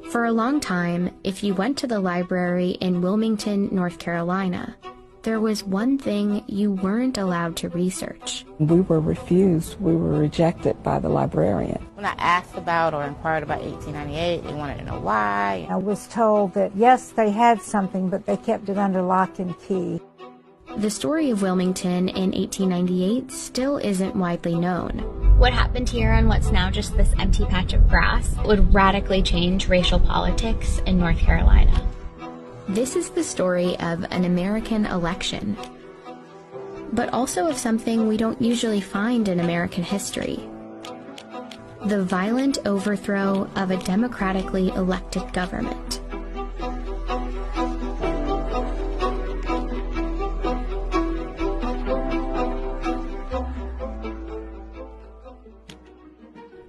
For a long time, if you went to the library in Wilmington, North Carolina, there was one thing you weren't allowed to research. We were refused. We were rejected by the librarian. When I asked about or inquired about 1898, they wanted to know why. I was told that, yes, they had something, but they kept it under lock and key. The story of Wilmington in 1898 still isn't widely known. What happened here on what's now just this empty patch of grass would radically change racial politics in North Carolina. This is the story of an American election, but also of something we don't usually find in American history: the violent overthrow of a democratically elected government.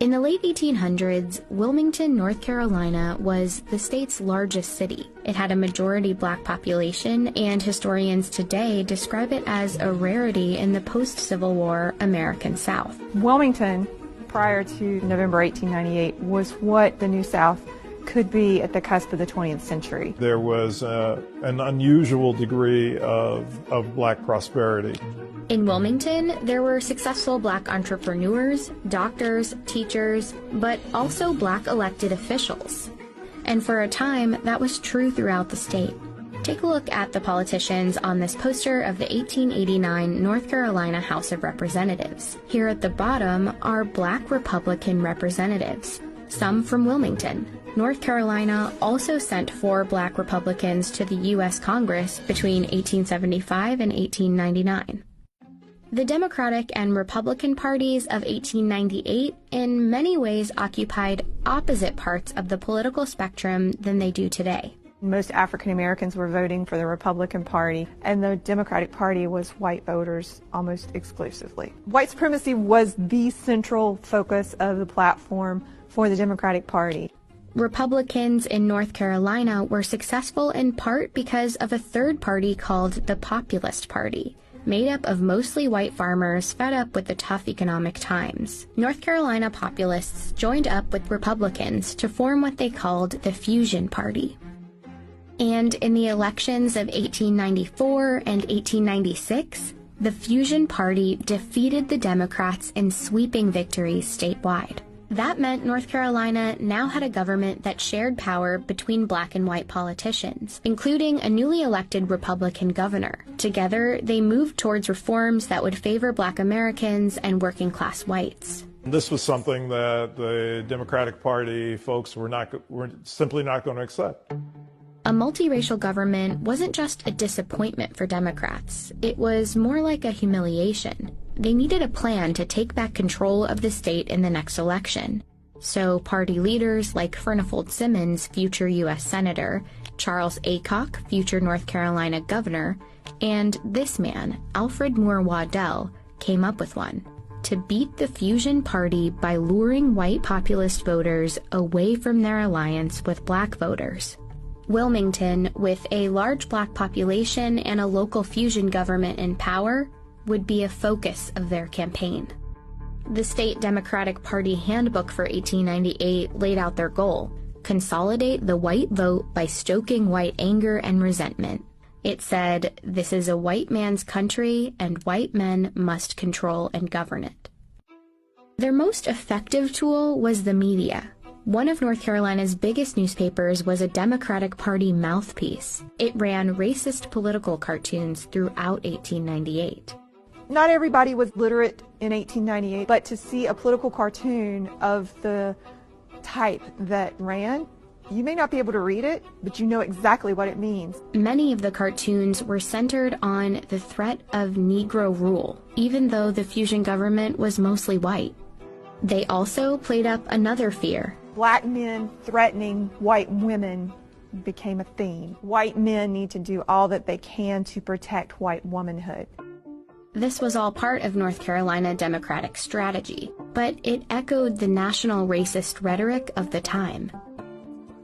In the late 1800s, Wilmington, North Carolina was the state's largest city. It had a majority black population, and historians today describe it as a rarity in the post-Civil War American South. Wilmington, prior to November 1898, was what the New South could be at the cusp of the 20th century. There was an unusual degree of black prosperity. In Wilmington, there were successful black entrepreneurs, doctors, teachers, but also black elected officials. And for a time, that was true throughout the state. Take a look at the politicians on this poster of the 1889 North Carolina House of Representatives. Here at the bottom are black Republican representatives, some from Wilmington. North Carolina also sent 4 black Republicans to the U.S. Congress between 1875 and 1899. The Democratic and Republican parties of 1898 in many ways occupied opposite parts of the political spectrum than they do today. Most African Americans were voting for the Republican Party, and the Democratic Party was white voters almost exclusively. White supremacy was the central focus of the platform for the Democratic Party. Republicans in North Carolina were successful in part because of a third party called the Populist Party, made up of mostly white farmers fed up with the tough economic times. North Carolina populists joined up with Republicans to form what they called the Fusion Party. And in the elections of 1894 and 1896, the Fusion Party defeated the Democrats in sweeping victories statewide. That meant North Carolina now had a government that shared power between black and white politicians, including a newly elected Republican governor. Together, they moved towards reforms that would favor black Americans and working-class whites. This was something that the Democratic Party folks were simply not going to accept. A multiracial government wasn't just a disappointment for Democrats. It was more like a humiliation. They needed a plan to take back control of the state in the next election. So party leaders like Furnifold Simmons, future U.S. Senator, Charles Aycock, future North Carolina governor, and this man, Alfred Moore Waddell, came up with one: to beat the Fusion Party by luring white populist voters away from their alliance with black voters. Wilmington, with a large black population and a local fusion government in power, would be a focus of their campaign. The State Democratic Party Handbook for 1898 laid out their goal: consolidate the white vote by stoking white anger and resentment. It said, "This is a white man's country, and white men must control and govern it." Their most effective tool was the media. One of North Carolina's biggest newspapers was a Democratic Party mouthpiece. It ran racist political cartoons throughout 1898. Not everybody was literate in 1898, but to see a political cartoon of the type that ran, you may not be able to read it, but you know exactly what it means. Many of the cartoons were centered on the threat of Negro rule, even though the fusion government was mostly white. They also played up another fear. Black men threatening white women became a theme. White men need to do all that they can to protect white womanhood. This was all part of North Carolina Democratic strategy, but it echoed the national racist rhetoric of the time.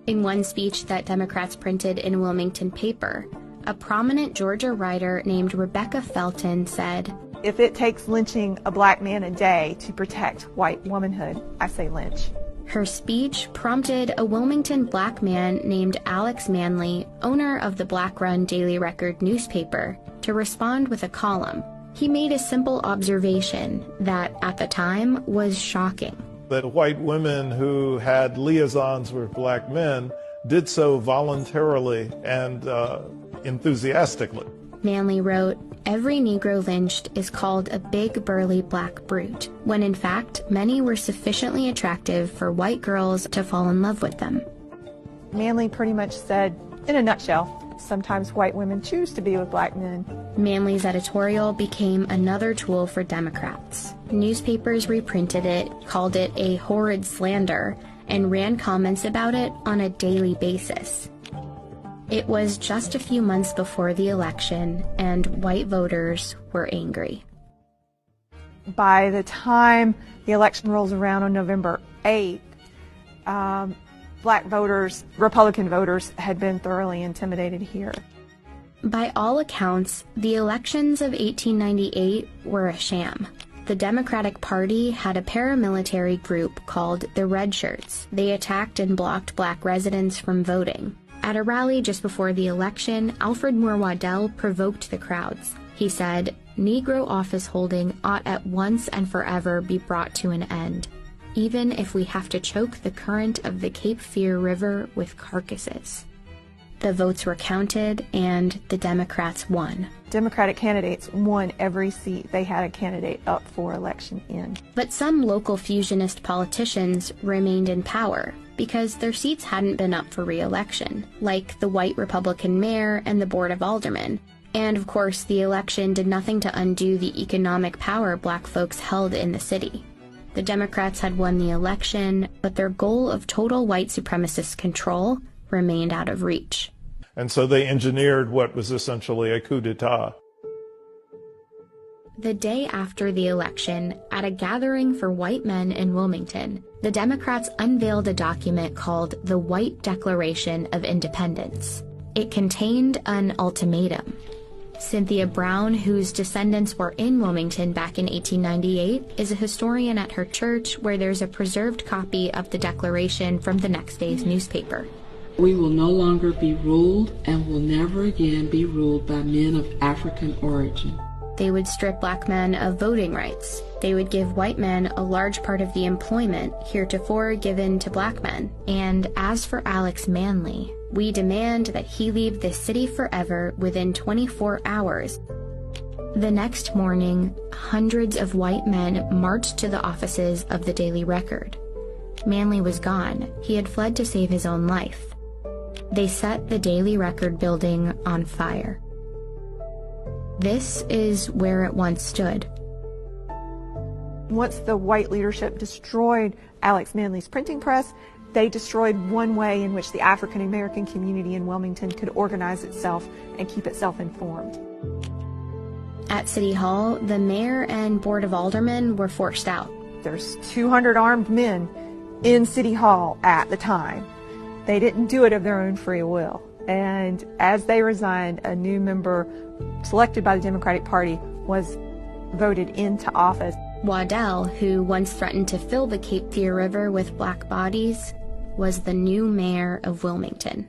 In one speech that Democrats printed in a Wilmington paper, a prominent Georgia writer named Rebecca Felton said, "If it takes lynching a black man a day to protect white womanhood, I say lynch." Her speech prompted a Wilmington black man named Alex Manly, owner of the black-run Daily Record newspaper, to respond with a column. He made a simple observation that, at the time, was shocking. That white women who had liaisons with black men did so voluntarily and enthusiastically. Manly wrote, "Every Negro lynched is called a big burly black brute, when in fact many were sufficiently attractive for white girls to fall in love with them." Manly pretty much said, in a nutshell, sometimes white women choose to be with black men. Manly's editorial became another tool for Democrats. Newspapers reprinted it, called it a horrid slander, and ran comments about it on a daily basis. It was just a few months before the election, and white voters were angry. By the time the election rolls around on November 8th, black voters, Republican voters, had been thoroughly intimidated here. By all accounts, the elections of 1898 were a sham. The Democratic Party had a paramilitary group called the Red Shirts. They attacked and blocked black residents from voting. At a rally just before the election, Alfred Moore Waddell provoked the crowds. He said, "Negro office holding ought at once and forever be brought to an end, even if we have to choke the current of the Cape Fear River with carcasses." The votes were counted, and the Democrats won. Democratic candidates won every seat they had a candidate up for election in. But some local fusionist politicians remained in power because their seats hadn't been up for re-election, like the white Republican mayor and the Board of Aldermen. And of course, the election did nothing to undo the economic power black folks held in the city. The Democrats had won the election, but their goal of total white supremacist control remained out of reach. And so they engineered what was essentially a coup d'etat. The day after the election, at a gathering for white men in Wilmington, the Democrats unveiled a document called the White Declaration of Independence. It contained an ultimatum. Cynthia Brown, whose descendants were in Wilmington back in 1898, is a historian at her church where there's a preserved copy of the Declaration from the next day's newspaper. "We will no longer be ruled and will never again be ruled by men of African origin." They would strip black men of voting rights. They would give white men a large part of the employment heretofore given to black men. And as for Alex Manly, "We demand that he leave this city forever within 24 hours. The next morning, hundreds of white men marched to the offices of the Daily Record. Manly was gone. He had fled to save his own life. They set the Daily Record building on fire. This is where it once stood. Once the white leadership destroyed Alex Manly's printing press, they destroyed one way in which the African American community in Wilmington could organize itself and keep itself informed. At City Hall, the mayor and Board of Aldermen were forced out. There's 200 armed men in City Hall at the time. They didn't do it of their own free will. And as they resigned, a new member selected by the Democratic Party was voted into office. Waddell, who once threatened to fill the Cape Fear River with black bodies, was the new mayor of Wilmington.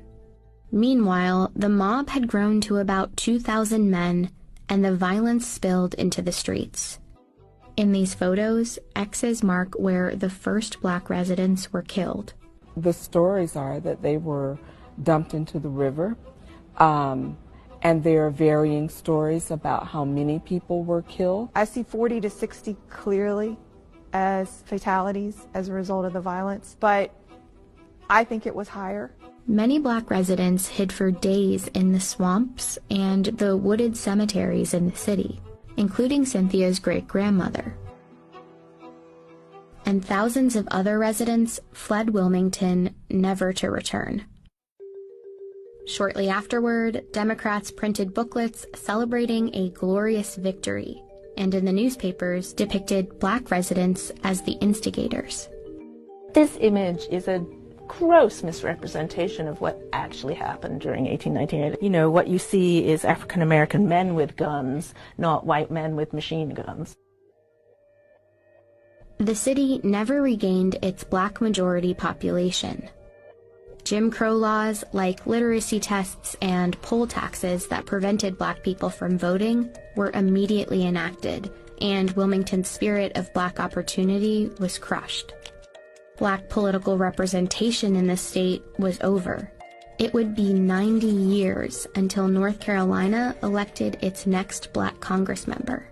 Meanwhile, the mob had grown to about 2,000 men, and the violence spilled into the streets. In these photos, X's mark where the first black residents were killed. The stories are that they were dumped into the river, and there are varying stories about how many people were killed. I see 40 to 60 clearly as fatalities as a result of the violence, but I think it was higher. Many black residents hid for days in the swamps and the wooded cemeteries in the city, including Cynthia's great-grandmother. And thousands of other residents fled Wilmington, never to return. Shortly afterward, Democrats printed booklets celebrating a glorious victory, and in the newspapers depicted black residents as the instigators. This image is a gross misrepresentation of what actually happened during 1898. You know, what you see is African American men with guns, not white men with machine guns. The city never regained its black majority population. Jim Crow laws like literacy tests and poll taxes that prevented black people from voting were immediately enacted, and Wilmington's spirit of black opportunity was crushed. Black political representation in the state was over. It would be 90 years until North Carolina elected its next black Congress member.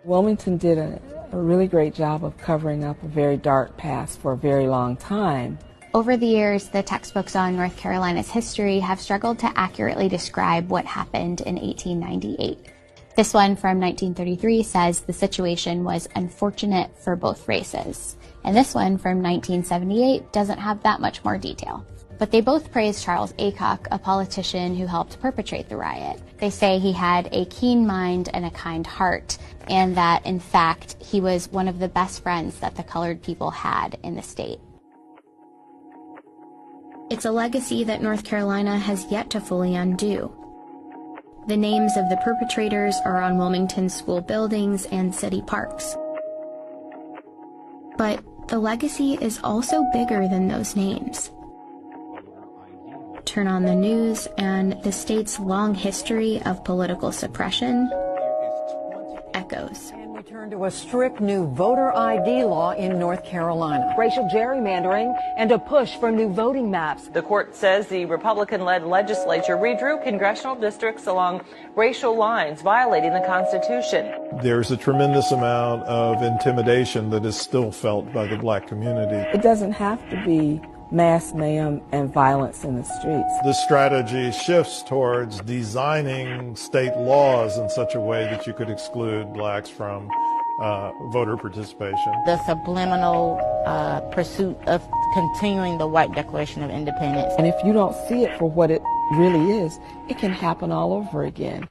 Wilmington did a really great job of covering up a very dark past for a very long time. Over the years, the textbooks on North Carolina's history have struggled to accurately describe what happened in 1898. This one from 1933 says the situation was unfortunate for both races. And this one from 1978 doesn't have that much more detail. But they both praise Charles Aycock, a politician who helped perpetrate the riot. They say he had a keen mind and a kind heart, and that, in fact, he was one of the best friends that the colored people had in the state. It's a legacy that North Carolina has yet to fully undo. The names of the perpetrators are on Wilmington's school buildings and city parks. But the legacy is also bigger than those names. Turn on the news, and the state's long history of political suppression echoes. And we turn to a strict new voter ID law in North Carolina. Racial gerrymandering and a push for new voting maps. The court says the Republican-led legislature redrew congressional districts along racial lines, violating the Constitution. There's a tremendous amount of intimidation that is still felt by the black community. It doesn't have to be mass mayhem and violence in the streets. The strategy shifts towards designing state laws in such a way that you could exclude blacks from voter participation. The subliminal pursuit of continuing the white Declaration of Independence. And if you don't see it for what it really is, it can happen all over again.